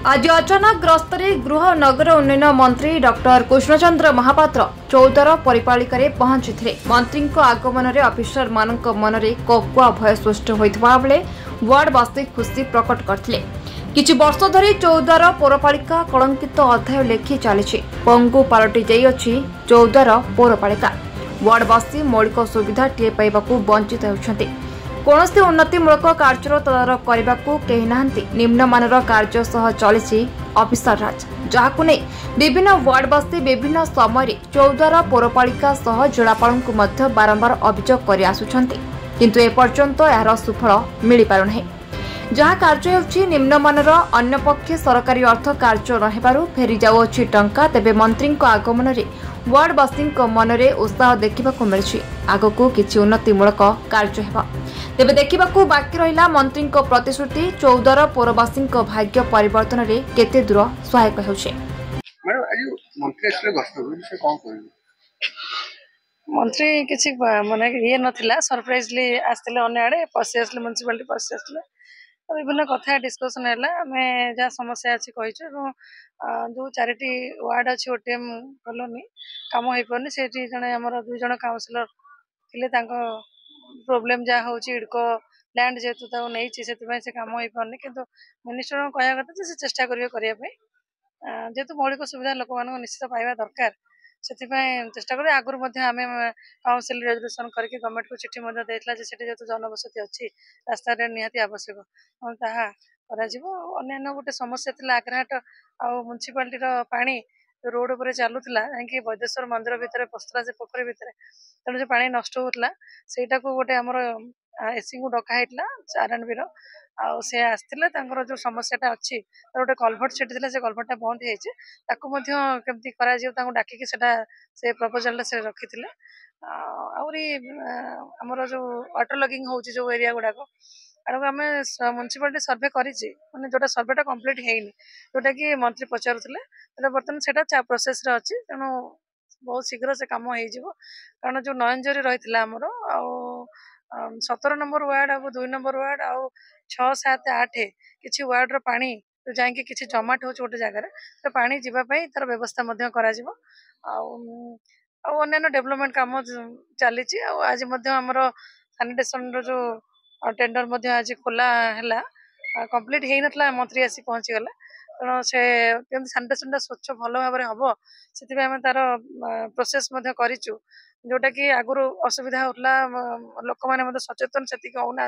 आज अचानक गस्तरे गृह नगर उन्नयन मंत्री डॉक्टर कृष्णचंद्र महापात्र चौदर परिपालिका पहुंची मंत्री आगमन में अफिसर मान मन में ककुआ भय सृष्टि होता बेले वार्डवासी खुशी प्रकट करते। किछि वर्ष धरी चौदार पौरपालिका कलंकित अध्याय लेखि चली पंगु पालटि जाइछि चौदार पौरपालिका। वार्डवासी मौलिक सुविधा टीए पाइबाकू वंचित होउछन्ति। कौनसी उन्नतिमूलक कार्य तदारख करने को कही नाहंती। निम्नमानर कार्य सह चली अफिसर राज जहां नहीं विभिन्न वार्डवासी विभिन्न समय चौदार पौरपालिका सह जिलापाल को बारंबार अभियोग कर आसुछन्ति, किंतु एपर्यंत यार सुफल मिल पारुनाही। जहाँ कार्य होछि निम्नमानर अन्य पक्षे सरकारी अर्थ कार्य नहेबारु फेरी जाउछि टंका। तेबे मंत्री आगमन में वार्डवासी मन में उत्साह देखा मिली। आगकू किछि उन्नतिमूलक कार्य हेबा। तेबे देखा बाकी रहिला मंत्री प्रतिश्रुति चौदार पौरवासी भाग्य परिवर्तन में केते दूर सहायक होउछे। मंत्री किसी माने ये नथिला सरप्राइजली आस्ते अन्य आड़े पशि आसले म्यूनिसिपालिटी पशि आसले विभिन्न कथा डिस्कसन है। आम जहाँ समस्या अच्छी कही जो 4टी वार्ड अच्छी ओटीएम कॉलोनी कम हो पारनी से जड़े आम 2 जन काउंसिलर थे प्रोब्लेम जहाँ हूँ इडको लैंड जेहेतु नहीं से कम हो पारनी कि मिनिस्टर कह कथा से चेष्टा करेंगे जेहेतु मौलिक सुविधा लोक मान निश्चित पाइबा दरकार से चेष्टा करें। आगुरी आम काउंसिल रेजोल्यूशन करके गवर्नमेंट को चिठी देता जेहेतु जनबसति अच्छी रास्ता निहाती आवश्यक अन्य गोटे समस्या थी आग्राहाट आ म्यूनिसिपालिटी पानी रोड पर चलूला कि वैदेश्वर मंदिर भितर पस्तरा से पोखरी भितर तेणु जो पानी नष्ट होता सेटा को गोटे आमर एसी को डकाईला आरएनबी सी आसते जो समस्याटा अच्छी गोटे कलभर्ट से कलभर्टा बंद होमती डाकिकी से प्रपोजाल से रखी आहरी आमर जो वाटर लगिंग हो जो एरिया गुड़ाक आम म्यूनिसिपालिटी सर्वे करें जोटा सर्वेटा कंप्लीट होनी जोटा कि मंत्री पचारूले बर्तमान से प्रोसेस अच्छी तेणु बहुत शीघ्र से कम हो कारण जो नयनजरी रही आमर 17 नंबर वार्ड आ 2 नंबर वार्ड आ 6, 7, 8 किसी वार्ड पानी तो जाकि किसी जमाट हो गोटे जगार तो पानी जीवाई तार व्यवस्था अन्य डेवलपमेंट कम चली आज आमर सानिटेशन जो टेंडर आज खोला है कंप्लीट हो ना मंत्री आसी पहुँची गला तेणु से सानिटेशन स्वच्छ भल भाव में हम से आम तार प्रोसेस करूँ जोटा कि आगुरी असुविधा होता लोक मैंने सचेतन से होना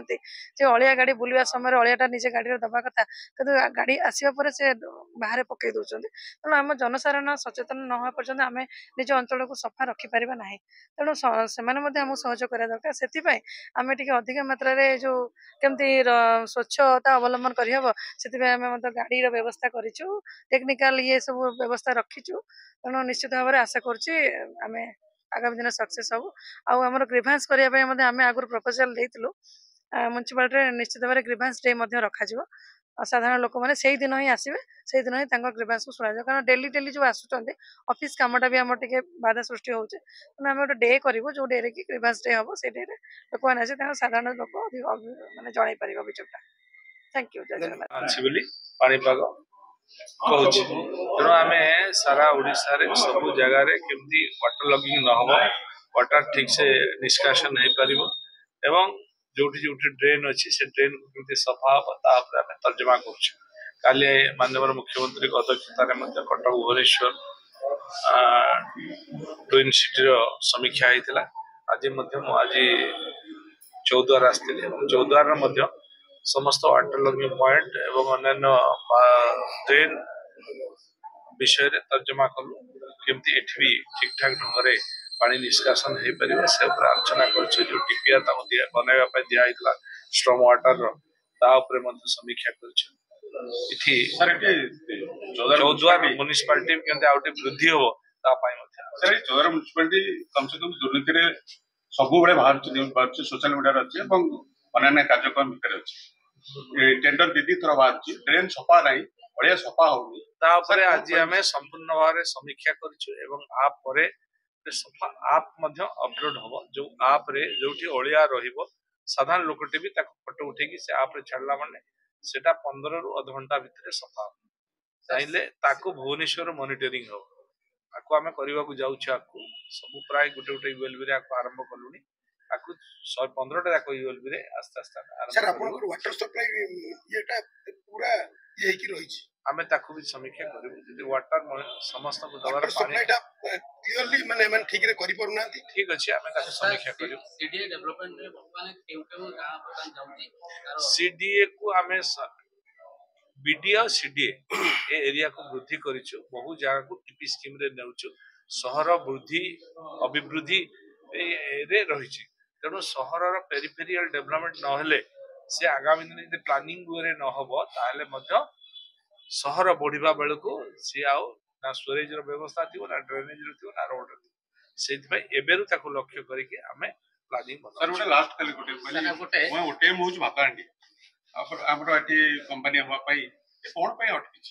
अलिया गाड़ी बुलवा समय अलियाटा निजे गाड़ी दबा कथा कि गाड़ी आसवा से बाहर पकई दौरान तेणु आम जनसाधारण सचेतन न पर्यटन आम निज अंचल को सफा रखिपर ना तेणु से आम सहयोग करा दरकार से आम टे अधिक मात्रा जो केमती स्वच्छता अवलंबन करहब से गाड़ी व्यवस्था करूँ टेक्निकाल ये सब व्यवस्था रखीचु तेणु निश्चित भाव में आशा करें आगामी दिन सक्सेस हूँ आमर ग्रीभांस करने आम आगुरी प्रपोजाल देलु म्यूनिसिपालिटी निश्चित भाव में ग्रीभांस डे रखा साधारण लोक मैंने से दिन ही आसवे से दिन ही ग्रीभांस को शुणा कारण डेली डेली जो आसुँच ऑफिस कामटा भी आम टे बाधा सृष्टि होचे तेना आम गोटे डे करूँ जो डे कि ग्रीभांस डे हम से डे लोक मैंने आसे साधारण लोक मानने जन पारे अभियोगटा। Thank you. जय जगन्नाथ। तेणु आम सारा ओडिशा रे सब जगार केमती वाटर लगिंग न हो वाटर ठीक से निष्कासन हो पार एवं जोटी जोटी ड्रेन अच्छी से ड्रेन को केमती सफा हम तर्जमा कर माननीय मुख्यमंत्री अध्यक्षतार कटक भुवनेश्वर ट्विन सिटी समीक्षा होता आज आज चौद्वार आसती चौद्वार समस्त वाटर लगिंग पॉइंट एवं अन्य ट्रेन विषय तर्जमा कलु केमती एठी भी ठीक ठाक ढंग से पानी निष्कासन हो पार से आलोचना कर टीपीआर बनवाई दिखाई स्ट्रॉम वाटर समीक्षा चौद्वार म्यूनिसिपालिटी केमती वृद्धि हम चौद्वार म्यूनिसिपालिटी कम से कम दुर्नीति सब बाहर सोशल मीडिया अच्छे अन्य कार्यक्रम भितर अच्छे टेंडर दीदी थर बाहर ड्रेन सफा ना बढ़िया सफा होनी आज आम संपूर्ण भाव में समीक्षा कर सफा आप अपलोड हम जो आप रे जो अलिया साधारण लोकटे भी फोटो उठे से आप छाड़ा माने 15 ରୁ ଅଧ ଘଣ୍ଟା ଭିତରେ ସଫା। चाहिले ताको भुवनेश्वर मॉनिटरिंग हो आको आमे करबा को जाउ छ आको सब प्राय गुटे गुटे यूएलबी रे आको आरंभ कलुनी आको 115 टा आको यूएलबी रे आस्ते आस्ते आरंभ सर आपन को वाटर सप्लाई येटा पूरा ये की रही छी आमे ताको भी समीक्षा करबो जदि वाटर समस्त को दबार पानी सप्लाईटा क्लियरली माने ठीक रे करि परना ठीक अछि आमे ताको समीक्षा करबो सीडीए डेवलपमेंट रे माने केउ गां प्रदान जाउची सीडीए को आमे बीडीए और सीडीए ए एरिया को वृद्धि करिछु बहु जगह को टीपी स्कीम रे नेउछु शहर वृद्धि अभिवृद्धि रे रहिछि तेणु शहर रो पेरिफेरियल डेवलपमेंट न हेले से आगामी दिन जे प्लानिंग वे न होबो ताले मध्य शहर बढ़िबा बेल को से आउ ना स्टोरेज रो व्यवस्था थिबो ना ड्रेनेज रो थिबो ना रोड रो सेति पय एबेरु ताको लक्ष्य करके हमें प्लानिंग सर गोटे लास्ट खाली गोटे मैं ओटे मोज भातांडी ଆମର ଏଠି कंपनी हवा पाई कोन पाई अटकी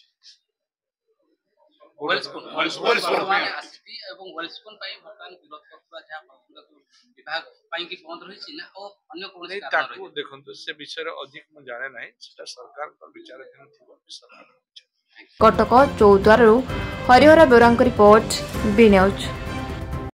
वेलस्पून वर्तमान आसती एवं वेलस्पून पाई वर्तमान विरोध करथुवा जहा विभाग पाई की बंद रही छी ना ओ अन्य कोन कारण ताकू देखंतु से विषय रे अधिक म जाने नै सेटा सरकार को विचार दिन थिबो सरकार Cuttack Choudwar Harihar Berank report B news.